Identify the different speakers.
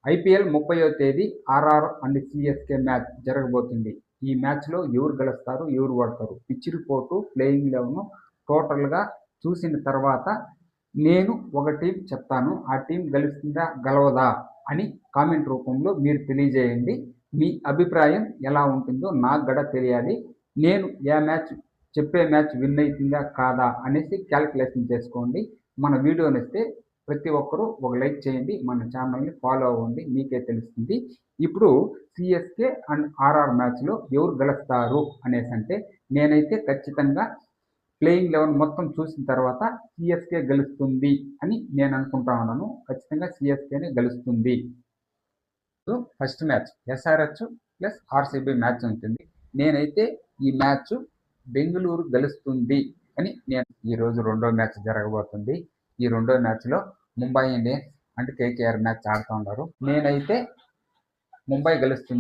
Speaker 1: IPL 30వ తేదీ RR and CSK match జరగబోతుంది. ఈ మ్యాచ్లో ఎవరు గెలుస్తారు, ఎవరు ఓడతారు, పిచ్ రిపోర్టు, ప్లేయింగ్ 11 టోటల్గా చూసిన తర్వాత నేను ఒక టీం చెప్తాను. ఆ టీం గెలుస్తుందా గెలవదా అని కామెంట్ రూపంలో మీరు తెలియజేయండి. మీ అభిప్రాయం ఎలా ఉంటుందో నాకు కూడా తెలియాలి. నేను చెప్పే మ్యాచ్ విన్ అవుతుందా కాదా అనేసి క్యాలిక్యులేషన్ చేసుకోండి. మన వీడియో నచ్చితే ప్రతి ఒక్కరూ ఒక లైక్ చేయండి, మన ఛానల్ని ఫాలో అవ్వండి, మీకే తెలుస్తుంది. ఇప్పుడు సిఎస్కే అండ్ ఆర్ఆర్ మ్యాచ్లో ఎవరు గెలుస్తారు అనేసి అంటే నేనైతే ఖచ్చితంగా ప్లేయింగ్ 11 మొత్తం చూసిన తర్వాత సిఎస్కే గెలుస్తుంది అని నేను అనుకుంటా ఉన్నాను. ఖచ్చితంగా సిఎస్కేనే గెలుస్తుంది. First match SRH plus RCB match ఉంటుంది. నేనైతే ఈ మ్యాచ్ బెంగళూరు గెలుస్తుంది అని నేను ఈరోజు రెండో మ్యాచ్ జరగబోతుంది. ఈ రెండో మ్యాచ్లో Mumbai Indians and KKR match ఆడుతూ ఉన్నారు. నేనైతే ముంబై గెలుస్తుంది.